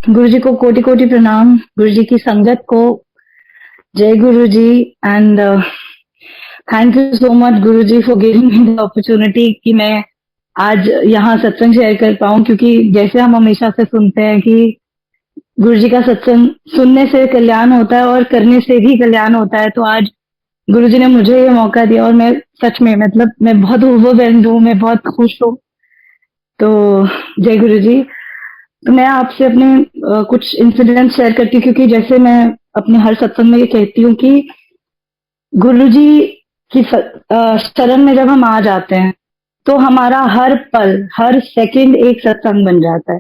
गुरु जी को कोटि कोटि प्रणाम। गुरु जी की संगत को जय Guru ji. And thank you so much Guru ji for giving me the opportunity कि मैं आज यहाँ सत्संग शेयर कर पाऊँ, क्योंकि जैसे हम हमेशा से सुनते हैं कि गुरु जी का सत्संग सुनने से कल्याण होता है और करने से भी कल्याण होता है। तो आज गुरु जी ने मुझे ये मौका दिया और मैं सच में मतलब मैं बहुत ओवरवेल्म्ड हूँ, मैं बहुत खुश हूँ। तो जय गुरु जी। तो मैं आपसे अपने कुछ इंसिडेंट शेयर करती हूँ, क्योंकि जैसे मैं अपने हर सत्संग में ये कहती हूँ कि गुरुजी की शरण में जब हम आ जाते हैं तो हमारा हर पल हर सेकंड एक सत्संग बन जाता है,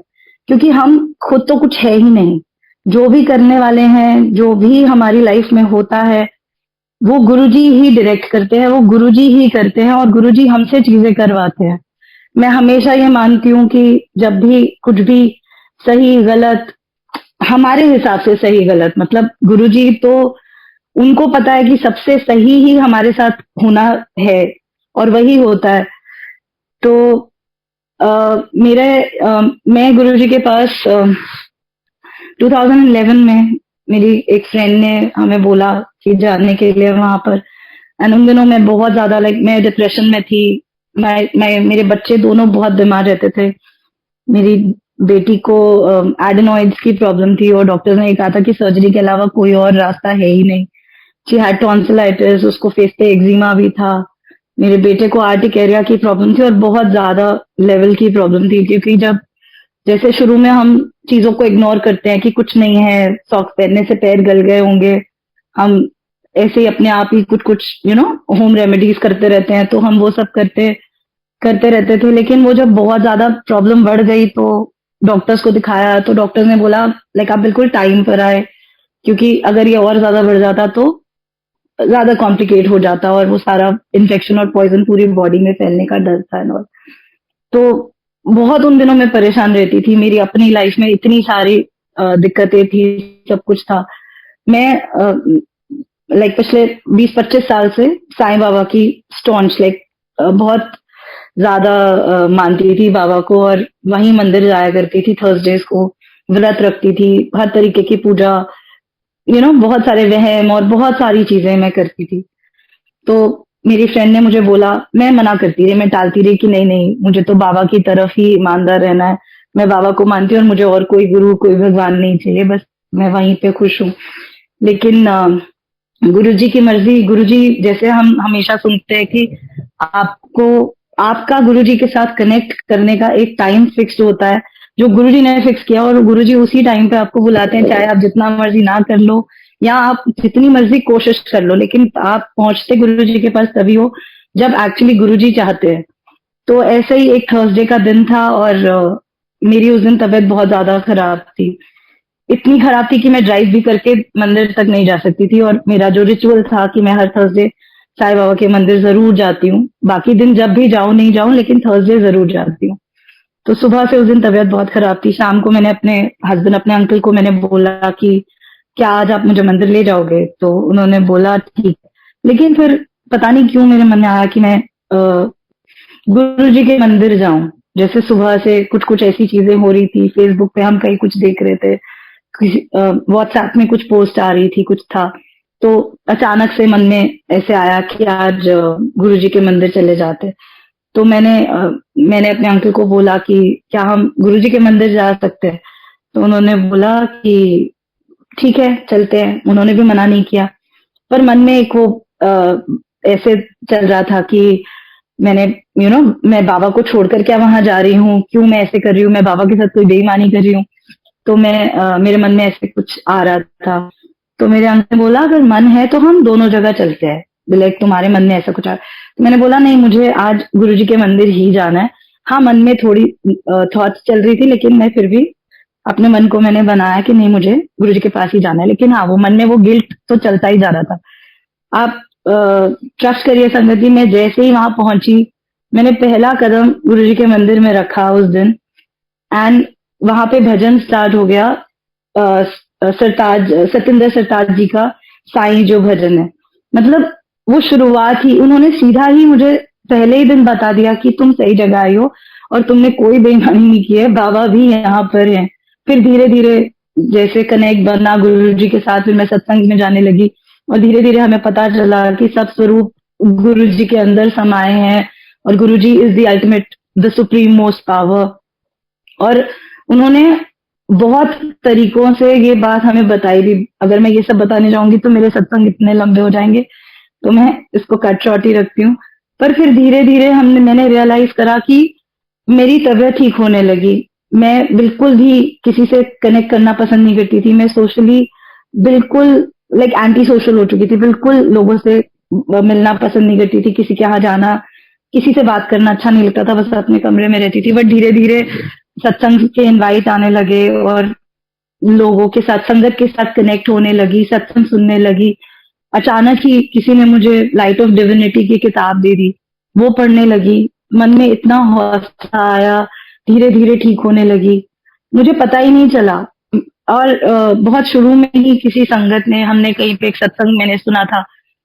क्योंकि हम खुद तो कुछ है ही नहीं। जो भी करने वाले हैं, जो भी हमारी लाइफ में होता है, वो गुरुजी ही डायरेक्ट करते हैं, वो गुरुजी ही करते हैं और गुरुजी हमसे चीजें करवाते हैं। मैं हमेशा ये मानती हूँ कि जब भी कुछ भी सही गलत, हमारे हिसाब से सही गलत, मतलब गुरुजी तो उनको पता है कि सबसे सही ही हमारे साथ होना है और वही होता है। तो मेरे मैं गुरुजी के पास 2011 में मेरी एक फ्रेंड ने हमें बोला कि जाने के लिए वहां पर। एंड उन दिनों मैं बहुत ज्यादा मैं डिप्रेशन में थी। मैं मेरे बच्चे दोनों बहुत बीमार रहते थे। मेरी बेटी को एडेनॉइड्स की प्रॉब्लम थी और डॉक्टर ने कहा था कि सर्जरी के अलावा कोई और रास्ता है ही नहीं। शी हैड टॉन्सिलाइटिस, उसको फेस पे एक्जिमा भी था। मेरे बेटे को आर्टिकेरिया की प्रॉब्लम थी और बहुत ज्यादा लेवल की प्रॉब्लम थी, क्योंकि जब जैसे शुरू में हम चीजों को इग्नोर करते हैं कि कुछ नहीं है, सॉक्स पहनने से पैर गल गए होंगे, हम ऐसे ही अपने आप ही कुछ कुछ होम रेमेडीज करते रहते हैं, तो हम वो सब करते करते रहते थे। लेकिन वो जब बहुत ज्यादा प्रॉब्लम बढ़ गई तो डॉक्टर्स को दिखाया, तो डॉक्टर्स ने बोला आप बिल्कुल टाइम पर आए, क्योंकि अगर ये और ज्यादा बढ़ जाता तो ज्यादा कॉम्प्लिकेट हो जाता और वो सारा इन्फेक्शन और पॉइजन पूरी बॉडी में फैलने का डर था। और तो बहुत उन दिनों में परेशान रहती थी। मेरी अपनी लाइफ में इतनी सारी दिक्कतें थी, सब कुछ था। मैं पिछले 20-25 साल से साईं बाबा की स्टॉन्च बहुत ज्यादा मानती थी बाबा को, और वहीं मंदिर जाया करती थी। थर्सडेज को व्रत रखती थी, हर तरीके की पूजा, बहुत सारे वहम और बहुत सारी चीजें मैं करती थी। तो मेरी फ्रेंड ने मुझे बोला, मैं मना करती रही, मैं टालती रही कि नहीं नहीं, मुझे तो बाबा की तरफ ही ईमानदार रहना है, मैं बाबा को मानती हूँ और मुझे और कोई गुरु कोई भगवान नहीं चाहिए, बस मैं वहीं पे खुश हूँ। लेकिन गुरु जी की मर्जी, गुरु जी जैसे हम हमेशा सुनते हैं कि आपको आपका गुरु जी के साथ कनेक्ट करने का एक टाइम फिक्स होता है, जो गुरु जी ने फिक्स किया, और गुरु जी उसी टाइम पे आपको बुलाते हैं, चाहे आप जितना मर्जी ना कर लो या आप जितनी मर्जी कोशिश कर लो, लेकिन आप पहुंचते गुरु जी के पास तभी हो जब एक्चुअली गुरु जी चाहते हैं। तो ऐसे ही एक थर्सडे का दिन था और मेरी उस दिन तबीयत बहुत ज्यादा खराब थी। इतनी खराब थी कि मैं ड्राइव भी करके मंदिर तक नहीं जा सकती थी, और मेरा जो रिचुअल था कि मैं हर थर्सडे साईं बाबा के मंदिर जरूर जाती हूँ। बाकी दिन जब भी जाऊं नहीं जाऊं, लेकिन थर्सडे जरूर जाती हूँ। तो सुबह से उस दिन तबीयत बहुत खराब थी। शाम को मैंने अपने हस्बैंड, अपने अंकल को मैंने बोला कि क्या आज आप मुझे मंदिर ले जाओगे? तो उन्होंने बोला ठीक। लेकिन फिर पता नहीं क्यों मेरे मन में आया कि मैं गुरु जी के मंदिर जाऊं। जैसे सुबह से कुछ कुछ ऐसी चीजें हो रही थी, फेसबुक पे हम कहीं कुछ देख रहे थे, व्हाट्सएप में कुछ पोस्ट आ रही थी, कुछ था। तो अचानक से मन में ऐसे आया कि आज गुरु जी के मंदिर चले जाते। तो मैंने अपने अंकल को बोला कि क्या हम गुरु जी के मंदिर जा सकते हैं? तो उन्होंने बोला कि ठीक है चलते हैं। उन्होंने भी मना नहीं किया, पर मन में एक वो ऐसे चल रहा था कि मैंने मैं बाबा को छोड़कर क्या वहां जा रही हूँ, क्यों मैं ऐसे कर रही हूँ, मैं बाबा के साथ कोई बेईमानी कर रही हूँ। तो मेरे मन में ऐसे कुछ आ रहा था। तो मेरे अंकल ने बोला अगर मन है तो हम दोनों जगह चलते हैं, तुम्हारे मन में ऐसा कुछ आ। तो मैंने बोला नहीं, मुझे आज गुरुजी के मंदिर ही जाना है। हाँ, मन में थोड़ी थॉट्स चल रही थी, लेकिन मैं फिर भी अपने मन को मैंने बनाया कि नहीं, मुझे गुरुजी के पास ही जाना है। लेकिन हाँ, वो मन में वो गिल्ट तो चलता ही जा रहा था। आप ट्रस्ट करिए संगत जी, मैं जैसे ही वहां पहुंची, मैंने पहला कदम गुरुजी के मंदिर में रखा उस दिन, एंड वहां पे भजन स्टार्ट हो गया। सरताज, सतिंदर सरताज जी का साईं जो भजन है, मतलब वो शुरुआत ही उन्होंने सीधा ही मुझे पहले ही दिन बता दिया कि तुम सही जगह आई हो और तुमने कोई बेईमानी नहीं की है, बाबा भी यहाँ पर हैं। फिर धीरे धीरे जैसे कनेक्ट बना गुरु जी के साथ, फिर मैं सत्संग में जाने लगी और धीरे धीरे हमें पता चला कि सब स्वरूप गुरु जी के अंदर समाये हैं और Guru ji is the ultimate, the supreme most power. और उन्होंने बहुत तरीकों से ये बात हमें बताई भी। अगर मैं ये सब बताने जाऊंगी तो मेरे सत्संग इतने लंबे हो जाएंगे, तो मैं इसको कट शॉर्ट ही रखती हूँ। पर फिर धीरे धीरे मैंने रियलाइज करा कि मेरी तबीयत ठीक होने लगी। मैं बिल्कुल भी किसी से कनेक्ट करना पसंद नहीं करती थी। मैं सोशली बिल्कुल लाइक एंटी सोशल हो चुकी थी। बिल्कुल लोगों से मिलना पसंद नहीं करती थी, किसी के यहाँ जाना, किसी से बात करना अच्छा नहीं लगता था, बस अपने कमरे में रहती थी। बट धीरे धीरे सत्संग के इनवाइट आने लगे और लोगों के साथ, संगत के साथ कनेक्ट होने लगी, सत्संग सुनने लगी। अचानक ही किसी ने मुझे लाइट ऑफ डिविनिटी की किताब दे दी, वो पढ़ने लगी। मन में इतना हौसला आया, धीरे धीरे ठीक होने लगी, मुझे पता ही नहीं चला। और बहुत शुरू में ही किसी संगत ने, हमने कहीं पे एक सत्संग मैंने सुना था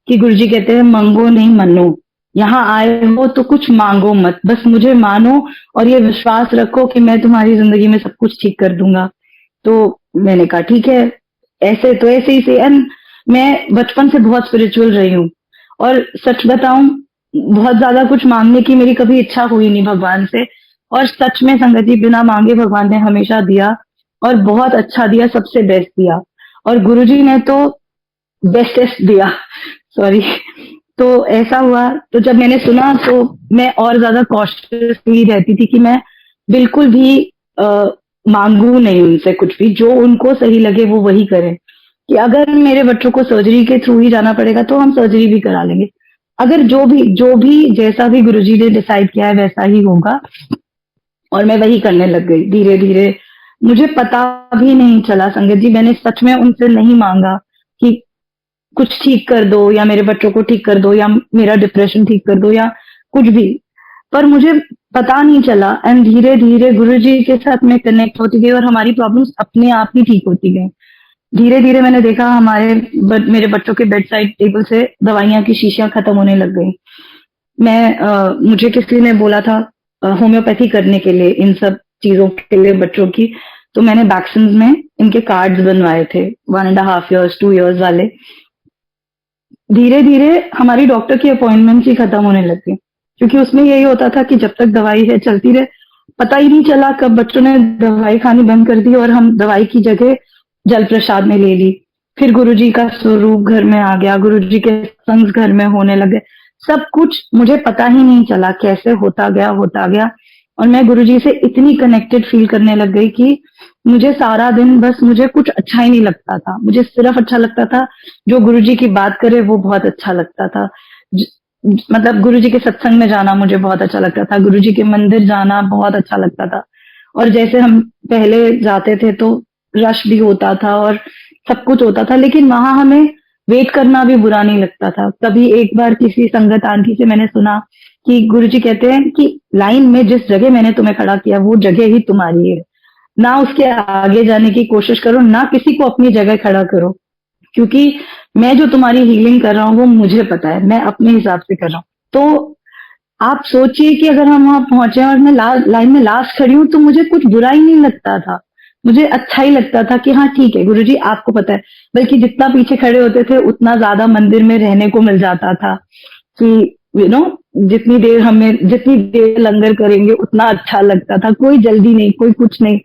कि गुरुजी कहते हैं मंगो नहीं मनो, यहाँ आए हो तो कुछ मांगो मत, बस मुझे मानो और ये विश्वास रखो कि मैं तुम्हारी जिंदगी में सब कुछ ठीक कर दूंगा। तो मैंने कहा ठीक है, ऐसे तो ऐसे ही से। एंड मैं बचपन से बहुत स्पिरिचुअल रही हूँ और सच बताऊं, बहुत ज्यादा कुछ मांगने की मेरी कभी इच्छा हुई नहीं भगवान से। और सच में संगत जी, बिना मांगे भगवान ने हमेशा दिया और बहुत अच्छा दिया, सबसे बेस्ट दिया। और गुरुजी ने तो बेस्टेस्ट दिया, सॉरी। तो ऐसा हुआ, तो जब मैंने सुना तो मैं और ज्यादा कॉशियस ही रहती थी कि मैं बिल्कुल भी मांगू नहीं उनसे कुछ भी, जो उनको सही लगे वो वही करें। कि अगर मेरे बच्चों को सर्जरी के थ्रू ही जाना पड़ेगा तो हम सर्जरी भी करा लेंगे, अगर जो भी जैसा भी गुरुजी ने डिसाइड किया है वैसा ही होगा। और मैं वही करने लग गई धीरे धीरे। मुझे पता भी नहीं चला संगत जी, मैंने सच में उनसे नहीं मांगा कि कुछ ठीक कर दो या मेरे बच्चों को ठीक कर दो या मेरा डिप्रेशन ठीक कर दो या कुछ भी। पर मुझे पता नहीं चला एंड धीरे धीरे गुरुजी के साथ मैं कनेक्ट होती गई और हमारी प्रॉब्लम्स अपने आप ही ठीक होती गई। धीरे धीरे मैंने देखा मेरे बच्चों के बेड साइड टेबल से दवाइयां की शीशियां खत्म होने लग गई। मुझे किसी ने बोला था होम्योपैथी करने के लिए, इन सब चीजों के लिए बच्चों की। तो मैंने वैक्सीन में इनके कार्ड्स बनवाए थे, 1.5 years 2 years वाले। धीरे धीरे हमारी डॉक्टर की अपॉइंटमेंट ही खत्म होने लग गई, क्योंकि उसमें यही होता था कि जब तक दवाई है चलती रहे। पता ही नहीं चला कब बच्चों ने दवाई खानी बंद कर दी और हम दवाई की जगह जल प्रसाद में ले ली। फिर गुरुजी का स्वरूप घर में आ गया, गुरुजी के संग घर में होने लगे। सब कुछ मुझे पता ही नहीं चला कैसे होता गया होता गया। और मैं गुरुजी से इतनी कनेक्टेड फील करने लग गई कि मुझे सारा दिन बस मुझे कुछ अच्छा ही नहीं लगता था। मुझे सिर्फ अच्छा लगता था जो गुरुजी की बात करे वो बहुत अच्छा लगता था। मतलब गुरुजी के सत्संग में जाना मुझे बहुत अच्छा लगता था, गुरुजी के मंदिर जाना बहुत अच्छा लगता था। और जैसे हम पहले जाते थे तो रश भी होता था और सब कुछ होता था, लेकिन वहां हमें वेट करना भी बुरा नहीं लगता था। कभी एक बार किसी संगत आंटी से मैंने सुना कि गुरुजी कहते हैं कि लाइन में जिस जगह मैंने तुम्हें खड़ा किया वो जगह ही तुम्हारी है, ना उसके आगे जाने की कोशिश करो, ना किसी को अपनी जगह खड़ा करो, क्योंकि मैं जो तुम्हारी हीलिंग कर रहा हूँ वो मुझे पता है, मैं अपने हिसाब से कर रहा हूँ। तो आप सोचिए कि अगर हम वहां पहुंचे और मैं लाइन में लास्ट खड़ी हूँ तो मुझे कुछ बुरा ही नहीं लगता था, मुझे अच्छा ही लगता था कि हाँ ठीक है गुरुजी आपको पता है। बल्कि जितना पीछे खड़े होते थे उतना ज्यादा मंदिर में रहने को मिल जाता था कि जितनी देर लंगर करेंगे उतना अच्छा लगता था। कोई जल्दी नहीं, कोई कुछ नहीं।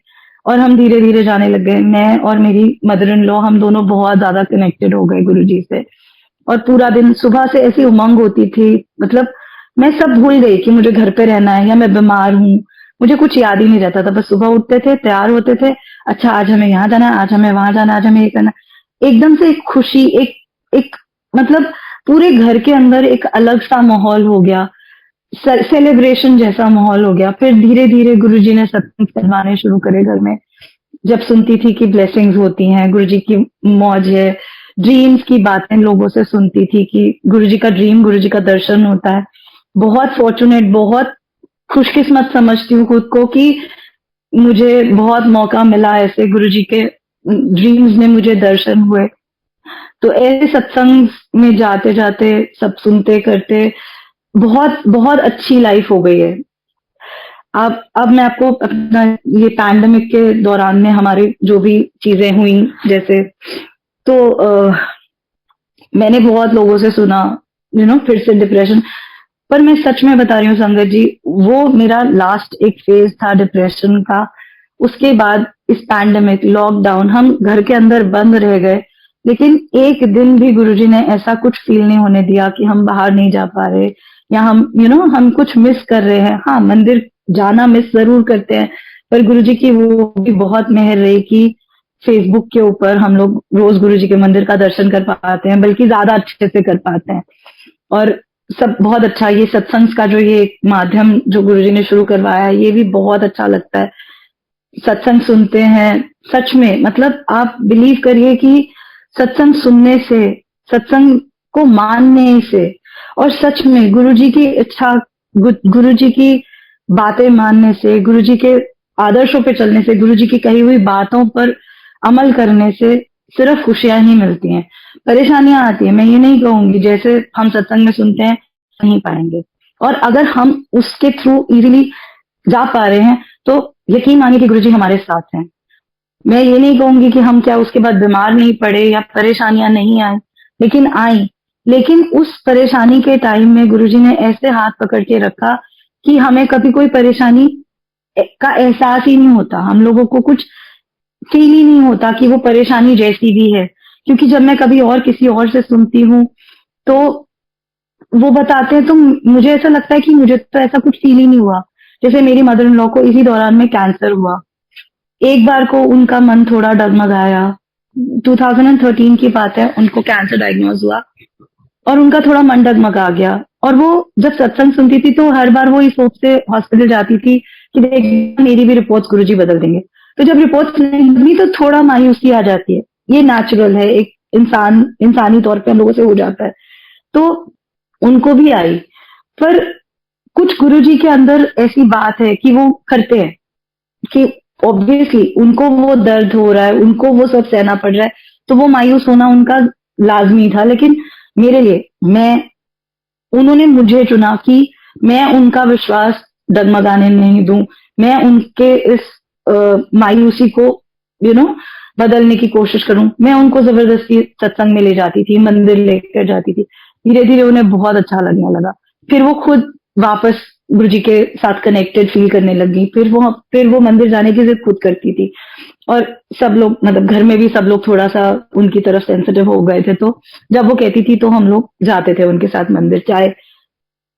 और हम धीरे धीरे जाने लग गए, मैं और मेरी मदर इन लॉ, हम दोनों बहुत ज्यादा कनेक्टेड हो गए गुरुजी से। और पूरा दिन सुबह से ऐसी उमंग होती थी, मतलब मैं सब भूल गई कि मुझे घर पे रहना है या मैं बीमार हूँ। मुझे कुछ याद ही नहीं रहता था, बस सुबह उठते थे, तैयार होते थे, अच्छा आज हमें यहाँ जाना है, आज हमें वहां जाना है, आज हमें ये करना है। एकदम से एक खुशी, एक एक मतलब पूरे घर के अंदर एक अलग सा माहौल हो गया, सेलिब्रेशन जैसा माहौल हो गया। फिर धीरे धीरे गुरुजी ने सत्संग करवाने शुरू करे घर में। जब सुनती थी कि ब्लेसिंग्स होती हैं, गुरुजी की मौज है, ड्रीम्स की बातें लोगों से सुनती थी कि गुरुजी का ड्रीम, गुरुजी का दर्शन होता है। बहुत फॉर्चुनेट, बहुत खुशकिस्मत समझती हूँ खुद को कि मुझे बहुत मौका मिला, ऐसे गुरुजी के ड्रीम्स में मुझे दर्शन हुए। तो ऐसे सत्संग में जाते जाते सब सुनते करते बहुत बहुत अच्छी लाइफ हो गई है। अब मैं आपको अपना ये पैंडेमिक के दौरान में हमारी जो भी चीजें हुई, जैसे तो मैंने बहुत लोगों से सुना फिर से डिप्रेशन। पर मैं सच में बता रही हूँ संगत जी, वो मेरा लास्ट एक फेज था डिप्रेशन का। उसके बाद इस पैंडेमिक लॉकडाउन हम घर के अंदर बंद रह गए, लेकिन एक दिन भी गुरुजी ने ऐसा कुछ फील नहीं होने दिया कि हम बाहर नहीं जा पा रहे या हम हम कुछ मिस कर रहे हैं। हाँ, मंदिर जाना मिस जरूर करते हैं, पर गुरुजी की वो भी बहुत मेहर रही कि फेसबुक के ऊपर हम लोग रोज गुरुजी के मंदिर का दर्शन कर पाते हैं, बल्कि ज्यादा अच्छे से कर पाते हैं। और सब बहुत अच्छा, ये सत्संग का जो ये माध्यम जो गुरुजी ने शुरू करवाया है, ये भी बहुत अच्छा लगता है। सत्संग सुनते हैं, सच में मतलब आप बिलीव करिए कि सत्संग सुनने से, सत्संग को मानने से, और सच में गुरुजी की इच्छा, गुरुजी की बातें मानने से, गुरुजी के आदर्शों पे चलने से, गुरुजी की कही हुई बातों पर अमल करने से सिर्फ खुशियां ही मिलती हैं। परेशानियां आती हैं, मैं ये नहीं कहूंगी, जैसे हम सत्संग में सुनते हैं नहीं पाएंगे। और अगर हम उसके थ्रू इजीली जा पा रहे हैं तो यकीन मानिए कि गुरुजी हमारे साथ हैं। मैं ये नहीं कहूंगी कि हम क्या उसके बाद बीमार नहीं पड़े या परेशानियां नहीं आई, लेकिन आई। लेकिन उस परेशानी के टाइम में गुरुजी ने ऐसे हाथ पकड़ के रखा कि हमें कभी कोई परेशानी का एहसास ही नहीं होता, हम लोगों को कुछ फील ही नहीं होता कि वो परेशानी जैसी भी है। क्योंकि जब मैं कभी और किसी और से सुनती हूँ तो वो बताते हैं तो मुझे ऐसा लगता है कि मुझे तो ऐसा कुछ फील ही नहीं हुआ। जैसे मेरी मदर इन लॉ को इसी दौरान में कैंसर हुआ, एक बार को उनका मन थोड़ा डगमगाया। 2013 की बात है, उनको कैंसर डायग्नोज हुआ और उनका थोड़ा मन डगमगा गया। और वो जब सत्संग सुनती थी तो हर बार वो इस होप से हॉस्पिटल जाती थी कि देख मेरी भी रिपोर्ट्स गुरुजी बदल देंगे। तो जब रिपोर्ट्स नहीं बदली तो थोड़ा मायूसी आ जाती है, ये नेचुरल है, एक इंसानी तौर पे हम लोगों से हो जाता है। तो उनको भी आई। पर कुछ गुरुजी के अंदर ऐसी बात है कि वो करते हैं कि ऑब्वियसली उनको वो दर्द हो रहा है, उनको वो सब सहना पड़ रहा है, तो वो मायूस होना उनका लाजमी था। लेकिन मेरे लिए, उन्होंने मुझे चुना कि मैं उनका विश्वास डगमगाने नहीं दूं, मैं उनके इस मायूसी को यू नो बदलने की कोशिश करूं। मैं उनको जबरदस्ती सत्संग में ले जाती थी, मंदिर लेकर जाती थी। धीरे धीरे उन्हें बहुत अच्छा लगने लगा। फिर वो खुद वापस गुरुजी के साथ कनेक्टेड फील करने लगी। फिर वो मंदिर जाने की जिद खुद करती थी। और सब लोग, मतलब घर में भी सब लोग थोड़ा सा उनकी तरफ सेंसिटिव हो गए थे, तो जब वो कहती थी तो हम लोग जाते थे उनके साथ मंदिर। चाहे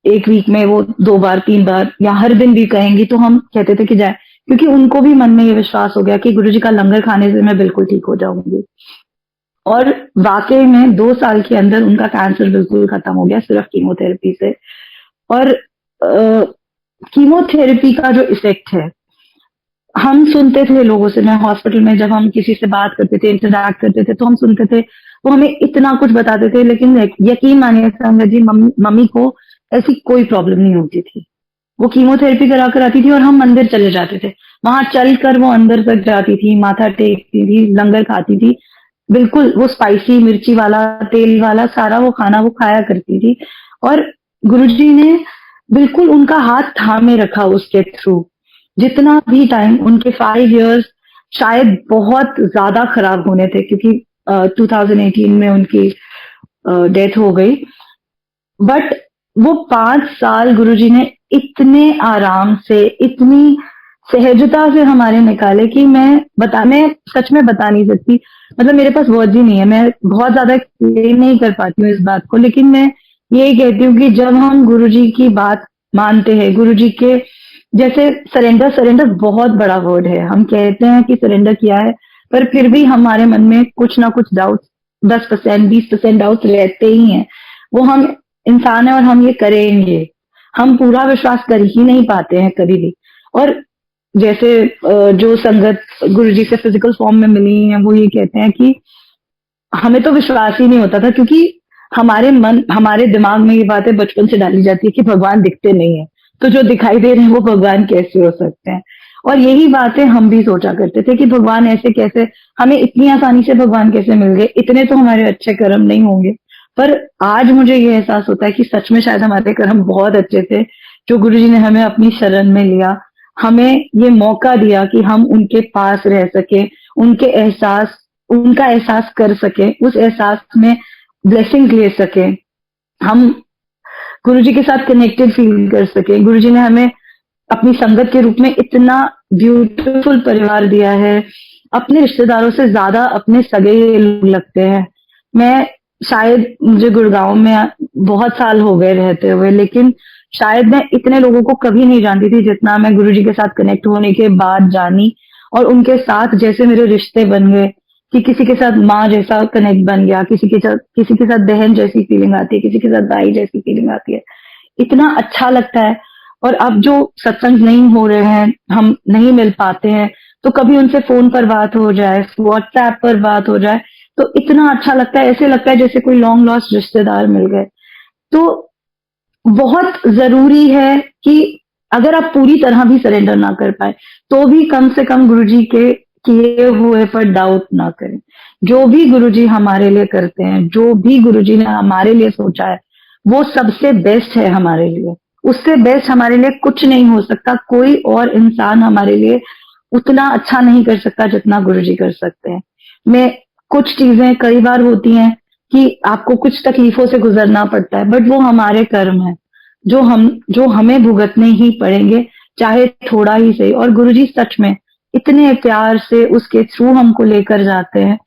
एक वीक में वो 2 बार 3 बार या हर दिन भी कहेंगी तो हम कहते थे कि जाए, क्योंकि उनको भी मन में ये विश्वास हो गया कि गुरुजी का लंगर खाने से मैं बिल्कुल ठीक हो जाऊंगी। और वाकई में 2 साल के अंदर उनका कैंसर बिल्कुल खत्म हो गया, सिर्फ कीमोथेरेपी से। और कीमोथेरेपी का जो इफेक्ट है, हम सुनते थे लोगों से, मैं हॉस्पिटल में जब हम किसी से बात करते थे, इंटरैक्ट करते थे, तो हम सुनते थे, वो हमें इतना कुछ बताते थे। लेकिन यकीन मानिए संगत जी, मम्मी को ऐसी कोई प्रॉब्लम नहीं होती थी। वो कीमोथेरेपी करा कर आती थी और हम मंदिर चले जाते थे। वहां चलकर वो अंदर तक जाती थी, माथा टेकती थी, लंगर खाती थी। बिल्कुल वो स्पाइसी मिर्ची वाला, तेल वाला सारा वो खाना वो खाया करती थी। और गुरुजी ने बिल्कुल उनका हाथ थामे रखा उसके थ्रू। जितना भी टाइम उनके 5 इयर्स शायद बहुत ज्यादा खराब होने थे, क्योंकि 2018 में उनकी डेथ हो गई। बट वो 5 साल गुरुजी ने इतने आराम से, इतनी सहजता से हमारे निकाले कि मैं सच में बता नहीं सकती। मतलब मेरे पास वर्ड ही नहीं है, मैं बहुत ज्यादा एक्सप्लेन नहीं कर पाती हूँ इस बात को। लेकिन मैं यही कहती हूँ कि जब हम गुरुजी की बात मानते हैं, गुरुजी के जैसे सरेंडर, सरेंडर बहुत बड़ा वर्ड है, हम कहते हैं कि सरेंडर किया है, पर फिर भी हमारे मन में कुछ ना कुछ डाउट, 10% 20% डाउट रहते ही हैं। वो हम इंसान है और हम ये करेंगे, हम पूरा विश्वास कर ही नहीं पाते हैं कभी भी। और जैसे जो संगत गुरुजी से फिजिकल फॉर्म में मिली है, वो ये कहते हैं कि हमें तो विश्वास ही नहीं होता था, क्योंकि हमारे दिमाग में ये बातें बचपन से डाली जाती है कि भगवान दिखते नहीं है, तो जो दिखाई दे रहे हैं वो भगवान कैसे हो सकते हैं। और यही बातें हम भी सोचा करते थे कि भगवान ऐसे कैसे, हमें इतनी आसानी से भगवान कैसे मिल गए, इतने तो हमारे अच्छे कर्म नहीं होंगे। पर आज मुझे ये एहसास होता है कि सच में शायद हमारे कर्म बहुत अच्छे थे, जो गुरुजी ने हमें अपनी शरण में लिया, हमें ये मौका दिया कि हम उनके पास रह सके, उनका एहसास कर सके, उस एहसास में ब्लेसिंग ले सके, हम गुरुजी के साथ कनेक्टेड फील कर सके। गुरुजी ने हमें अपनी संगत के रूप में इतना ब्यूटीफुल परिवार दिया है। अपने रिश्तेदारों से ज्यादा अपने सगे लोग लगते हैं। मैं शायद मुझे गुड़गांव में बहुत साल हो गए रहते हुए, लेकिन शायद मैं इतने लोगों को कभी नहीं जानती थी जितना मैं गुरुजी के साथ कनेक्ट होने के बाद जानी। और उनके साथ जैसे मेरे रिश्ते बन गए कि किसी के साथ माँ जैसा कनेक्ट बन गया, किसी के साथ बहन जैसी फीलिंग आती है, किसी के साथ भाई जैसी फीलिंग आती है। इतना अच्छा लगता है। और अब जो सत्संग नहीं हो रहे हैं, हम नहीं मिल पाते हैं, तो कभी उनसे फोन पर बात हो जाए, व्हाट्सएप पर बात हो जाए, तो इतना अच्छा लगता है। ऐसे लगता है जैसे कोई लॉन्ग लॉस्ट रिश्तेदार मिल गए। तो बहुत जरूरी है कि अगर आप पूरी तरह भी सरेंडर ना कर पाए, तो भी कम से कम गुरुजी के किए हुए पर डाउट ना करें। जो भी गुरुजी हमारे लिए करते हैं, जो भी गुरुजी ने हमारे लिए सोचा है, वो सबसे बेस्ट है हमारे लिए। उससे बेस्ट हमारे लिए कुछ नहीं हो सकता। कोई और इंसान हमारे लिए उतना अच्छा नहीं कर सकता जितना गुरुजी कर सकते हैं। मैं कुछ चीजें कई बार होती हैं कि आपको कुछ तकलीफों से गुजरना पड़ता है, बट वो हमारे कर्म है, जो हमें भुगतने ही पड़ेंगे, चाहे थोड़ा ही सही। और गुरुजी सच में इतने प्यार से उसके थ्रू हमको लेकर जाते हैं।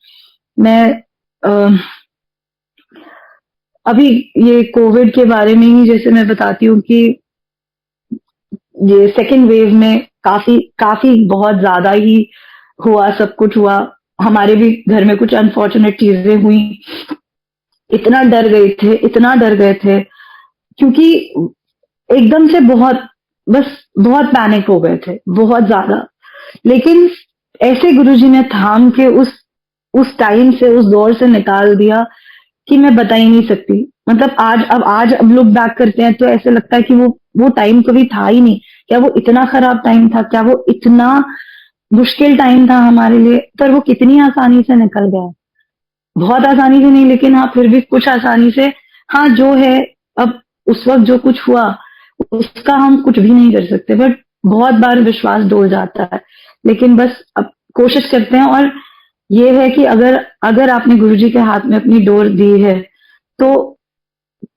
मैं अ, अभी ये कोविड के बारे में ही जैसे मैं बताती हूँ कि ये सेकेंड वेव में काफी काफी बहुत ज्यादा ही हुआ, सब कुछ हुआ। हमारे भी घर में कुछ अनफॉर्चुनेट चीजें हुई। इतना डर गए थे, इतना डर गए थे, क्योंकि एकदम से बहुत पैनिक हो गए थे, बहुत ज्यादा। लेकिन ऐसे गुरुजी ने थाम के उस टाइम से, उस दौर से निकाल दिया कि मैं बता ही नहीं सकती। मतलब आज अब लुक बैक करते हैं तो ऐसे लगता है कि वो टाइम कभी था ही नहीं। क्या वो इतना खराब टाइम था? क्या वो इतना मुश्किल टाइम था हमारे लिए? पर वो कितनी आसानी से निकल गया। बहुत आसानी से नहीं, लेकिन हाँ फिर भी कुछ आसानी से। हाँ जो है, अब उस वक्त जो कुछ हुआ उसका हम कुछ भी नहीं कर सकते, बट बहुत बार विश्वास डोल जाता है। लेकिन बस अब कोशिश करते हैं। और ये है कि अगर अगर आपने गुरुजी के हाथ में अपनी डोर दी है, तो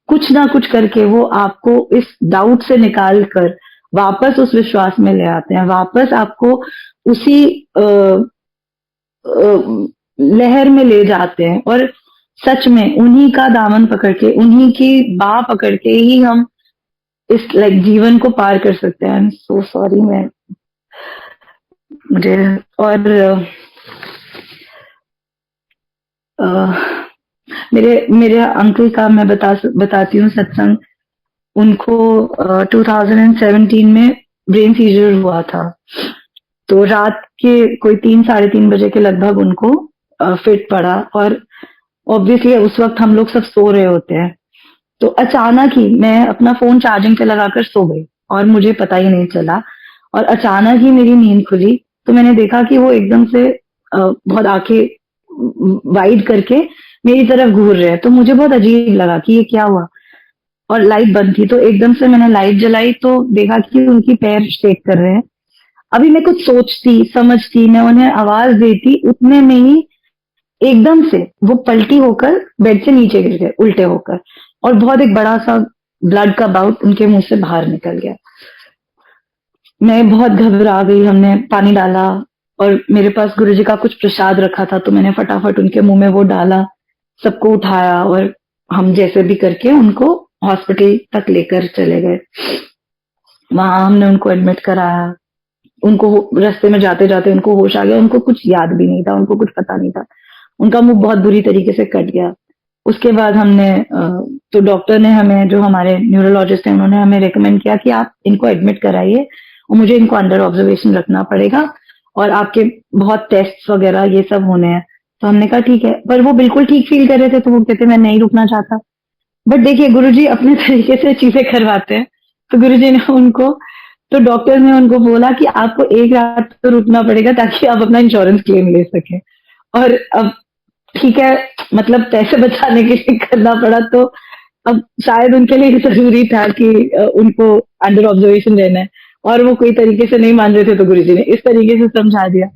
कुछ ना कुछ करके वो आपको इस डाउट से निकाल कर वापस उस विश्वास में ले आते हैं, वापस आपको उसी लहर में ले जाते हैं। और सच में उन्हीं का दामन पकड़ के, उन्हीं की बाह पकड़ के ही हम इस जीवन को पार कर सकते हैं। I am so sorry. मैं मुझे और अ, मेरे मेरे अंकल का मैं बताती हूँ सत्संग। उनको 2017 में ब्रेन सीजर हुआ था। तो रात के कोई 3 साढ़े 3 बजे के लगभग उनको फिट पड़ा। और ऑब्वियसली उस वक्त हम लोग सब सो रहे होते हैं। तो अचानक ही मैं अपना फोन चार्जिंग पे लगाकर सो गई और मुझे पता ही नहीं चला। और अचानक ही मेरी नींद खुली, तो मैंने देखा कि वो एकदम से बहुत आंखें वाइड करके मेरी तरफ घूर रहे हैं। तो मुझे बहुत अजीब लगा कि ये क्या हुआ। और लाइट बंद थी, तो एकदम से मैंने लाइट जलाई तो देखा कि उनकी पैर शेक कर रहे हैं। अभी मैं कुछ सोचती समझती, मैं उन्हें आवाज देती, उतने में ही एकदम से वो पलटी होकर बेड से नीचे गिर गए, उल्टे होकर। और बहुत एक बड़ा सा ब्लड का बाउट उनके मुंह से बाहर निकल गया। मैं बहुत घबरा गई। हमने पानी डाला और मेरे पास गुरुजी का कुछ प्रसाद रखा था, तो मैंने फटाफट उनके मुंह में वो डाला, सबको उठाया और हम जैसे भी करके उनको हॉस्पिटल तक लेकर चले गए। वहां हमने उनको एडमिट कराया। उनको रास्ते में जाते जाते उनको होश आ गया। उनको कुछ याद भी नहीं था, उनको कुछ पता नहीं था। उनका मुंह बहुत बुरी तरीके से कट गया। उसके बाद हमने तो डॉक्टर ने हमें, जो हमारे न्यूरोलॉजिस्ट हैं, उन्होंने हमें रेकमेंड किया कि आप इनको एडमिट कराइए और मुझे इनको अंडर ऑब्जर्वेशन रखना पड़ेगा और आपके बहुत टेस्ट वगैरह ये सब होने हैं। तो हमने कहा ठीक है। पर वो बिल्कुल ठीक फील कर रहे थे, तो वो कहते मैं नहीं रुकना चाहता। बट देखिए, गुरुजी अपने तरीके से चीजें करवाते हैं। तो गुरुजी ने उनको, तो डॉक्टर ने उनको बोला कि आपको एक रात तो रुकना पड़ेगा ताकि आप अपना इंश्योरेंस क्लेम ले सके। और अब ठीक है, मतलब पैसे बचाने के लिए करना पड़ा, तो अब शायद उनके लिए जरूरी था कि उनको अंडर ऑब्जर्वेशन रहना है। और वो कोई तरीके से नहीं मान रहे थे, तो गुरुजी ने इस तरीके से समझा दिया।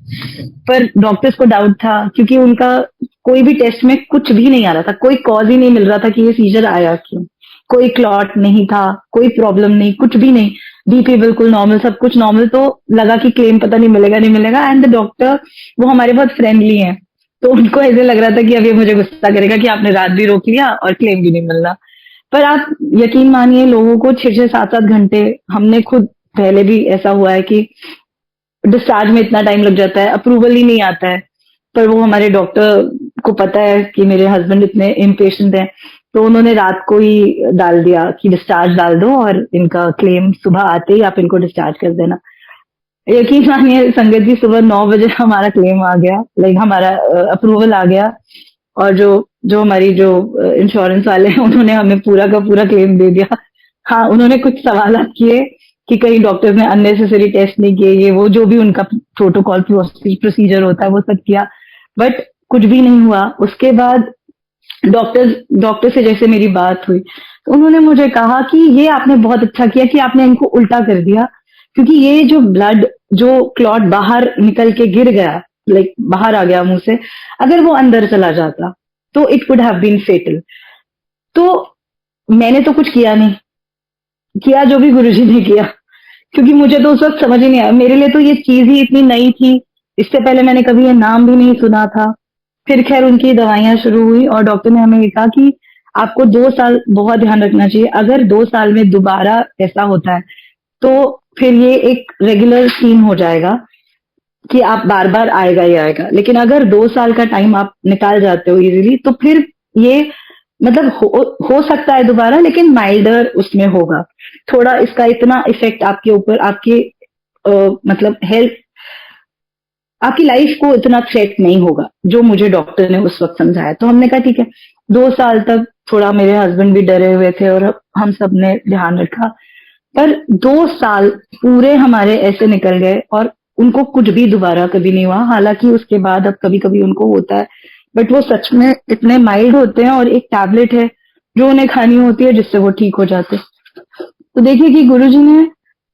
पर डॉक्टर्स को डाउट था, क्योंकि उनका कोई भी टेस्ट में कुछ भी नहीं आ रहा था, कोई कॉज ही नहीं मिल रहा था कि ये सीजर आया क्यों। कोई क्लॉट नहीं था, कोई प्रॉब्लम नहीं, कुछ भी नहीं, बीपी बिल्कुल नॉर्मल, सब कुछ नॉर्मल। तो लगा कि क्लेम पता नहीं मिलेगा नहीं मिलेगा। एंड द डॉक्टर, वो हमारे बहुत फ्रेंडली हैं, तो उनको ऐसे लग रहा था कि अब ये मुझे गुस्सा करेगा कि आपने रात भी रोक लिया और क्लेम भी नहीं मिलना। पर आप यकीन मानिए, लोगों को 6-6 7-7 घंटे, हमने खुद पहले भी ऐसा हुआ है कि डिस्चार्ज में इतना टाइम लग जाता है, अप्रूवल ही नहीं आता है। पर वो हमारे डॉक्टर को पता है कि मेरे हस्बैंड इतने इम्पेशेंट हैं, तो उन्होंने रात को ही डाल दिया कि डिस्चार्ज डाल दो और इनका क्लेम सुबह आते ही आप इनको डिस्चार्ज कर देना। यकीन मानिए संगत जी, सुबह 9 बजे हमारा क्लेम आ गया, लाइक हमारा अप्रूवल आ गया। और जो जो हमारी जो इंश्योरेंस वाले हैं, उन्होंने हमें पूरा का पूरा क्लेम दे दिया। हाँ, उन्होंने कुछ सवाल किए कि कहीं डॉक्टर्स ने अननेसेसरी टेस्ट नहीं किए, ये वो जो भी उनका प्रोटोकॉल प्रोसीजर होता है वो सब किया, बट कुछ भी नहीं हुआ। उसके बाद डॉक्टर से जैसे मेरी बात हुई, तो उन्होंने मुझे कहा कि ये आपने बहुत अच्छा किया कि आपने इनको उल्टा कर दिया, क्योंकि ये जो ब्लड, जो क्लॉट बाहर निकल के गिर गया, लाइक बाहर आ गया मुंह से, अगर वो अंदर चला जाता तो it could have been fatal. तो मैंने तो कुछ किया नहीं, किया जो भी गुरुजी ने किया, क्योंकि मुझे तो उस वक्त समझ ही नहीं आया, मेरे लिए तो ये चीज ही इतनी नई थी, इससे पहले मैंने कभी ये नाम भी नहीं सुना था। फिर खैर उनकी दवाइयां शुरू हुई और डॉक्टर ने हमें ये कहा कि आपको 2 साल बहुत ध्यान रखना चाहिए, अगर 2 साल में दोबारा ऐसा होता है तो फिर ये एक रेगुलर सीन हो जाएगा कि आप बार बार आएगा ही आएगा। लेकिन अगर 2 साल का टाइम आप निकाल जाते हो इजीली, तो फिर ये मतलब हो सकता है दोबारा, लेकिन माइल्डर उसमें होगा। थोड़ा इसका इतना इफेक्ट आपके ऊपर, आपके मतलब हेल्थ, आपकी लाइफ को इतना थ्रेट नहीं होगा, जो मुझे डॉक्टर ने उस वक्त समझाया। तो हमने कहा ठीक है। 2 साल तक थोड़ा मेरे हस्बैंड भी डरे हुए थे और हम सब ने ध्यान रखा। पर 2 साल पूरे हमारे ऐसे निकल गए और उनको कुछ भी दोबारा कभी नहीं हुआ। हालांकि उसके बाद अब कभी कभी उनको होता है, बट वो सच में इतने माइल्ड होते हैं, और एक टैबलेट है जो उन्हें खानी होती है जिससे वो ठीक हो जाते। तो देखिए कि गुरुजी ने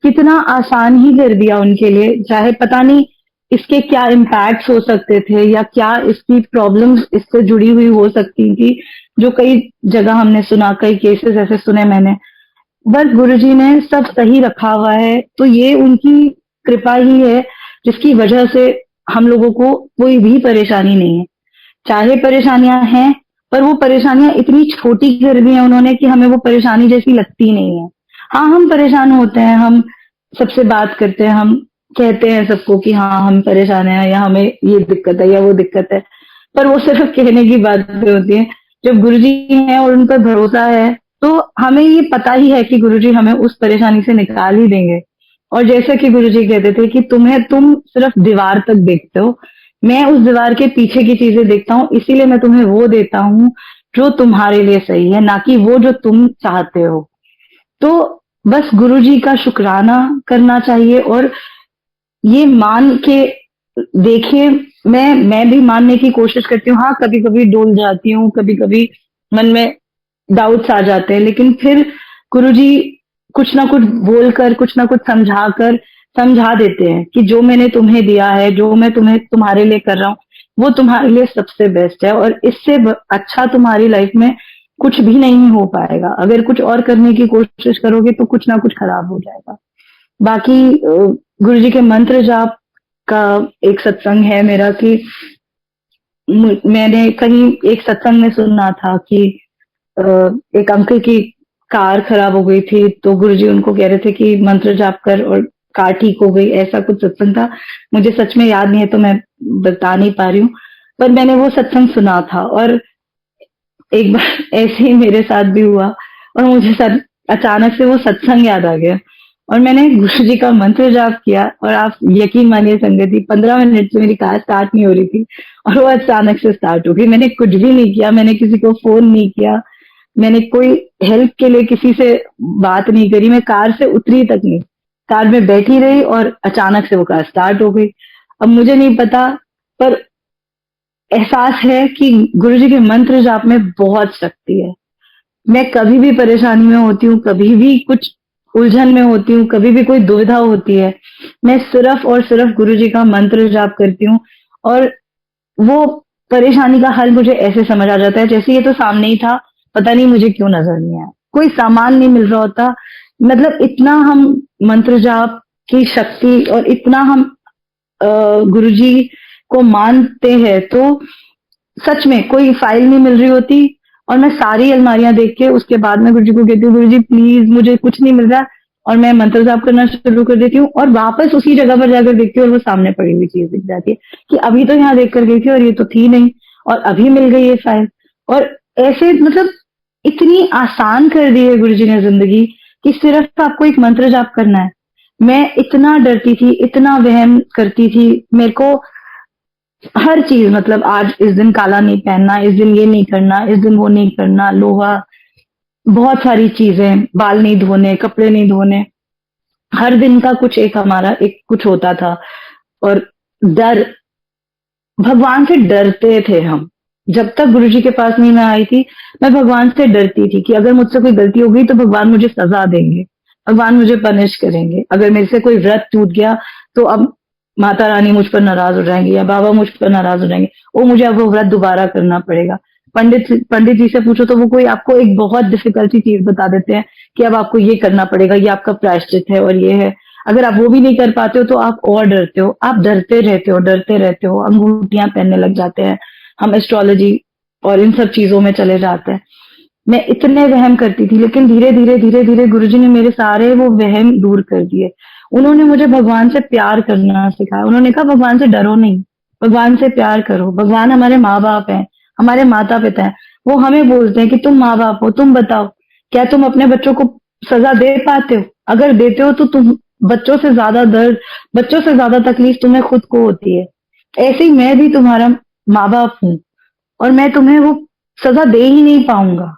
कितना आसान ही कर दिया उनके लिए। चाहे पता नहीं इसके क्या इम्पैक्ट्स हो सकते थे, या क्या इसकी प्रॉब्लम्स इससे जुड़ी हुई हो सकती थी, जो कई जगह हमने सुना, कई केसेस ऐसे सुने मैंने, बस गुरुजी ने सब सही रखा हुआ है। तो ये उनकी कृपा ही है, जिसकी वजह से हम लोगों को कोई भी परेशानी नहीं है। चाहे परेशानियां हैं, पर वो परेशानियां इतनी छोटी कर दी हैं उन्होंने कि हमें वो परेशानी जैसी लगती नहीं है। हाँ, हम परेशान होते हैं, हम सबसे बात करते हैं, हम कहते हैं सबको कि हाँ हम परेशान हैं, या हमें ये दिक्कत है या वो दिक्कत है, पर वो सिर्फ कहने की बातें होती हैं। जब गुरुजी हैं और उन पर भरोसा है, तो हमें ये पता ही है कि गुरुजी हमें उस परेशानी से निकाल ही देंगे। और जैसा कि गुरुजी कहते थे कि तुम सिर्फ दीवार तक देखते हो, मैं उस दीवार के पीछे की चीजें देखता हूँ, इसीलिए मैं तुम्हें वो देता हूँ जो तुम्हारे लिए सही है, ना कि वो जो तुम चाहते हो। तो बस गुरुजी का शुक्राना करना चाहिए, और ये मान के देखिए, मैं भी मानने की कोशिश करती हूँ। हाँ, कभी कभी डोल जाती हूँ, कभी कभी मन में डाउट्स आ जाते हैं, लेकिन फिर गुरुजी कुछ ना कुछ बोलकर, कुछ ना कुछ समझाकर समझा देते हैं कि जो मैंने तुम्हें दिया है, जो मैं तुम्हें तुम्हारे लिए कर रहा हूँ, वो तुम्हारे लिए सबसे बेस्ट है, और इससे अच्छा तुम्हारी लाइफ में कुछ भी नहीं हो पाएगा। अगर कुछ और करने की कोशिश करोगे तो कुछ ना कुछ खराब हो जाएगा। बाकी गुरुजी के मंत्र जाप का एक सत्संग है मेरा कि मैंने कहीं एक सत्संग में सुना था कि अ, एक अंकल की कार खराब हो गई थी, तो गुरुजी उनको कह रहे थे कि मंत्र जाप कर और कार ठीक हो गई, ऐसा कुछ सत्संग था। मुझे सच में याद नहीं है, तो मैं बता नहीं पा रही हूँ, पर मैंने वो सत्संग सुना था। और एक बार ऐसे ही मेरे साथ भी हुआ, और मुझे अचानक से वो सत्संग याद आ गया, और मैंने गुरु जी का मंत्र जाप किया, और आप यकीन मानिए संगति, 15 मिनट से मेरी कार स्टार्ट नहीं हो रही थी, और वो अचानक से स्टार्ट हो गई। मैंने कुछ भी नहीं किया, मैंने किसी को फोन नहीं किया, मैंने कोई हेल्प के लिए किसी से बात नहीं करी, मैं कार से उतरी तक नहीं, कार में बैठी रही और अचानक से वो कार स्टार्ट हो गई। अब मुझे नहीं पता, पर एहसास है कि गुरुजी के मंत्र जाप में बहुत शक्ति है। मैं कभी भी परेशानी में होती हूँ, कभी भी कुछ उलझन में होती हूँ, कभी भी कोई दुविधा होती है, मैं सिर्फ और सिर्फ गुरुजी का मंत्र जाप करती हूँ, और वो परेशानी का हल मुझे ऐसे समझ आ जाता है जैसे ये तो सामने ही था, पता नहीं मुझे क्यों नजर नहीं आया, कोई सामान नहीं मिल रहा होता। मतलब इतना हम मंत्र जाप की शक्ति और इतना हम गुरुजी को मानते हैं, तो सच में कोई फाइल नहीं मिल रही होती, और मैं सारी अलमारियां देख के उसके बाद में गुरुजी को कहती हूँ, गुरुजी प्लीज मुझे कुछ नहीं मिल रहा, और मैं मंत्र जाप करना शुरू कर देती हूँ, और वापस उसी जगह पर जाकर देखती हूँ और वो सामने पड़ी हुई चीज दिख जाती है कि अभी तो यहाँ देख कर गई थी और ये तो थी नहीं, और अभी मिल गई ये फाइल। और ऐसे मतलब इतनी आसान कर दी है गुरुजी ने जिंदगी कि सिर्फ आपको एक मंत्र जाप करना है। मैं इतना डरती थी, इतना वहम करती थी, मेरे को हर चीज, मतलब आज इस दिन काला नहीं पहनना, इस दिन ये नहीं करना, इस दिन वो नहीं करना, लोहा, बहुत सारी चीजें, बाल नहीं धोने, कपड़े नहीं धोने, हर दिन का कुछ एक हमारा एक कुछ होता था। और डर, भगवान से डरते थे हम। जब तक गुरुजी के पास नहीं मैं आई थी, मैं भगवान से डरती थी कि अगर मुझसे कोई गलती हो गई तो भगवान मुझे सजा देंगे, भगवान मुझे पनिश करेंगे, अगर मेरे से कोई व्रत टूट गया तो अब माता रानी मुझ पर नाराज हो जाएंगी या बाबा मुझ पर नाराज हो जाएंगे, वो मुझे अब वो व्रत दोबारा करना पड़ेगा। पंडित जी से पूछो तो वो कोई आपको एक बहुत डिफिकल्टी चीज बता देते हैं कि अब आपको ये करना पड़ेगा, ये आपका प्रायश्चित है और ये है। अगर आप वो भी नहीं कर पाते हो तो आप और डरते हो, आप डरते रहते हो, डरते रहते हो, अंगूठियां पहनने लग जाते हैं, हम एस्ट्रोलॉजी और इन सब चीजों में चले जाते हैं। मैं इतने वहम करती थी, लेकिन धीरे धीरे धीरे धीरे गुरुजी ने मेरे सारे वो वहम दूर कर दिए। उन्होंने मुझे भगवान से प्यार करना सिखाया। उन्होंने कहा भगवान से डरो नहीं, भगवान से प्यार करो, भगवान हमारे माँ बाप हैं, हमारे माता पिता हैं, वो हमें बोलते हैं कि तुम माँ बाप हो, तुम बताओ क्या तुम अपने बच्चों को सजा दे पाते हो? अगर देते हो तो तुम बच्चों से ज्यादा दर्द, बच्चों से ज्यादा तकलीफ तुम्हें खुद को होती है। ऐसे ही मैं भी तुम्हारा माँ बाप हूँ, और मैं तुम्हें वो सजा दे ही नहीं पाऊंगा।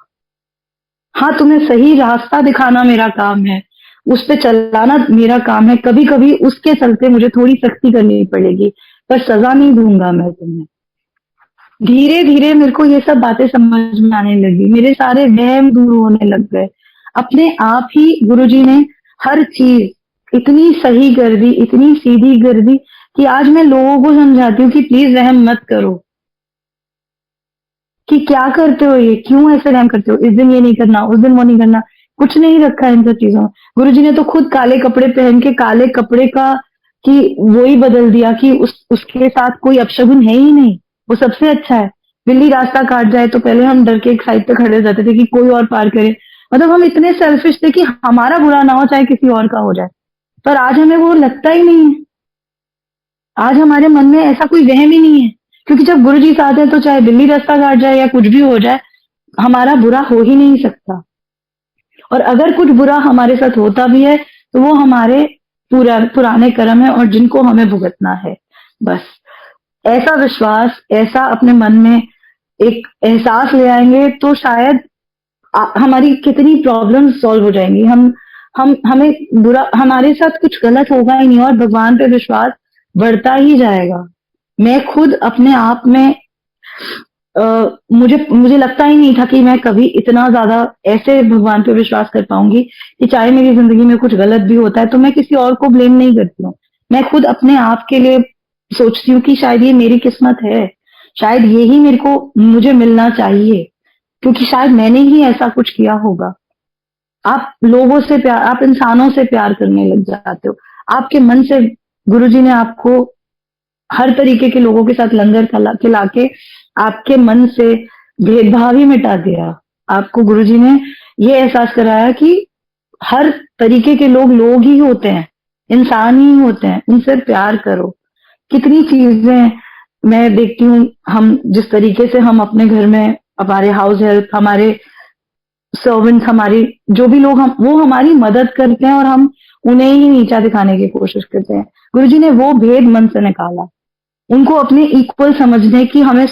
हाँ, तुम्हें सही रास्ता दिखाना मेरा काम है, उस पे चलाना मेरा काम है, कभी कभी उसके चलते मुझे थोड़ी सख्ती करनी पड़ेगी, पर सजा नहीं दूंगा मैं तुम्हें। धीरे धीरे मेरे को ये सब बातें समझ में आने लगी, मेरे सारे वहम दूर होने लग गए। अपने आप ही गुरुजी ने हर चीज इतनी सही कर दी, इतनी सीधी कर दी कि आज मैं लोगों को समझाती हूँ कि प्लीज वहम मत करो। कि क्या करते हो, ये क्यों ऐसे रहम करते हो, इस दिन ये नहीं करना, उस दिन वो नहीं करना, कुछ नहीं रखा इन सब चीजों में। गुरुजी ने तो खुद काले कपड़े पहन के काले कपड़े का कि वो ही बदल दिया कि उसके साथ कोई अपशगुन है ही नहीं, वो सबसे अच्छा है। बिल्ली रास्ता काट जाए तो पहले हम डर के एक साइड पे खड़े हो जाते थे कि कोई और पार करे, मतलब हम इतने सेल्फिश थे कि हमारा बुरा ना हो चाहे किसी और का हो जाए। पर आज हमें वो लगता ही नहीं है, आज हमारे मन में ऐसा कोई वहम ही नहीं है, क्योंकि जब गुरु जी साथ हैं तो चाहे बिल्ली रास्ता काट जाए या कुछ भी हो जाए, हमारा बुरा हो ही नहीं सकता। और अगर कुछ बुरा हमारे साथ होता भी है तो वो हमारे पुराने कर्म है और जिनको हमें भुगतना है। बस ऐसा विश्वास, ऐसा अपने मन में एक एहसास ले आएंगे तो शायद हमारी कितनी प्रॉब्लम सॉल्व हो जाएंगी। हम हमें बुरा, हमारे साथ कुछ गलत होगा ही नहीं और भगवान पे विश्वास बढ़ता ही जाएगा। मैं खुद अपने आप में मुझे मुझे लगता ही नहीं था कि मैं कभी इतना ज्यादा ऐसे भगवान पे विश्वास कर पाऊंगी कि चाहे मेरी जिंदगी में कुछ गलत भी होता है तो मैं किसी और को ब्लेम नहीं करती हूँ। मैं खुद अपने आप के लिए सोचती हूँ कि शायद ये मेरी किस्मत है, शायद ये ही मेरे को मुझे मिलना चाहिए, क्योंकि शायद मैंने ही ऐसा कुछ किया होगा। आप लोगों से प्यार, आप इंसानों से प्यार करने लग जाते हो, आपके मन से गुरुजी ने आपको हर तरीके के लोगों के साथ लंगर खिला के आपके मन से भेदभाव ही मिटा दिया। आपको गुरुजी ने ये एहसास कराया कि हर तरीके के लोग ही होते हैं, इंसान ही होते हैं, उनसे प्यार करो। कितनी चीजें मैं देखती हूँ, हम जिस तरीके से हम अपने घर में हमारे हाउस हेल्प, हमारे सर्वेंट्स, हमारी जो भी लोग, हम वो हमारी मदद करते हैं और हम उन्हें ही नीचा दिखाने की कोशिश करते हैं। गुरुजी ने वो भेद मन से निकाला, उनको अपने इक्वल समझने की हमें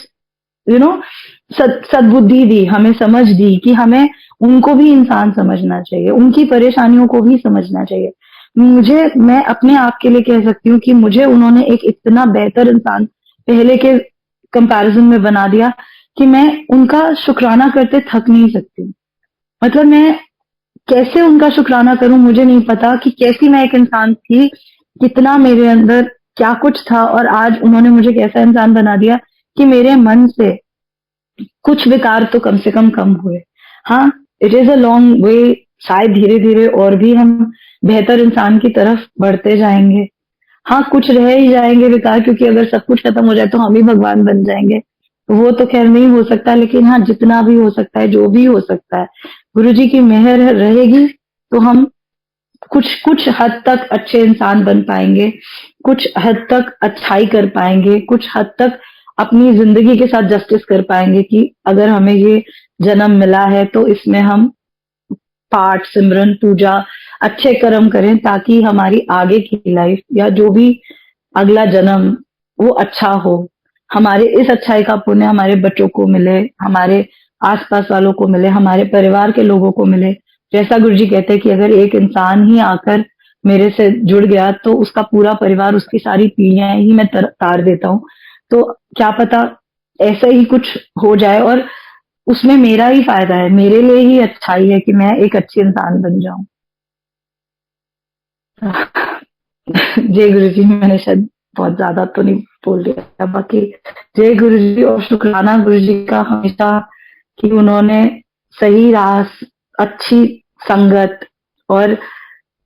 सद्बुद्धि दी, हमें समझ दी कि हमें उनको भी इंसान समझना चाहिए, उनकी परेशानियों को भी समझना चाहिए। मैं अपने आप के लिए कह सकती हूँ कि मुझे उन्होंने एक इतना बेहतर इंसान पहले के कंपैरिजन में बना दिया कि मैं उनका शुक्राना करते थक नहीं सकती। मतलब मैं कैसे उनका शुक्राना करूं मुझे नहीं पता कि कैसी मैं एक इंसान थी, कितना मेरे अंदर क्या कुछ था और आज उन्होंने मुझे कैसा इंसान बना दिया कि मेरे मन से कुछ विकार तो कम से कम हुए। हाँ, it is a long way, शायद धीरे धीरे और भी हम बेहतर इंसान की तरफ बढ़ते जाएंगे। हाँ, कुछ रह ही जाएंगे विकार, क्योंकि अगर सब कुछ खत्म हो जाए तो हम ही भगवान बन जाएंगे, वो तो खैर नहीं हो सकता, लेकिन हाँ जितना भी हो सकता है, जो भी हो सकता है, गुरु जी की मेहर रहेगी तो हम कुछ कुछ हद तक अच्छे इंसान बन पाएंगे, कुछ हद तक अच्छाई कर पाएंगे, कुछ हद तक अपनी जिंदगी के साथ जस्टिस कर पाएंगे कि अगर हमें ये जन्म मिला है तो इसमें हम पाठ, सिमरन, पूजा, अच्छे कर्म करें ताकि हमारी आगे की लाइफ या जो भी अगला जन्म वो अच्छा हो। हमारे इस अच्छाई का पुण्य हमारे बच्चों को मिले, हमारे आसपास वालों को मिले, हमारे परिवार के लोगों को मिले। जैसा गुरु जी कहते हैं कि अगर एक इंसान ही आकर मेरे से जुड़ गया तो उसका पूरा परिवार, उसकी सारी पीढ़ियां ही मैं तार देता हूँ। तो क्या पता ऐसा ही कुछ हो जाए और उसमें मेरा ही फायदा है, मेरे लिए ही अच्छाई है कि मैं एक अच्छी इंसान बन जाऊं। जय गुरु जी, मैंने शायद बहुत ज्यादा तो नहीं बोल दिया, बाकी जय गुरु जी और शुक्राना गुरु जी का हमेशा कि उन्होंने सही राह, अच्छी संगत और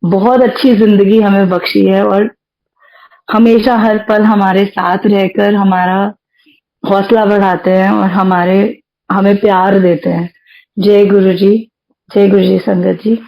बहुत अच्छी जिंदगी हमें बख्शी है और हमेशा हर पल हमारे साथ रहकर हमारा हौसला बढ़ाते हैं और हमें प्यार देते हैं। जय गुरु जी, जय गुरु जी संगत जी।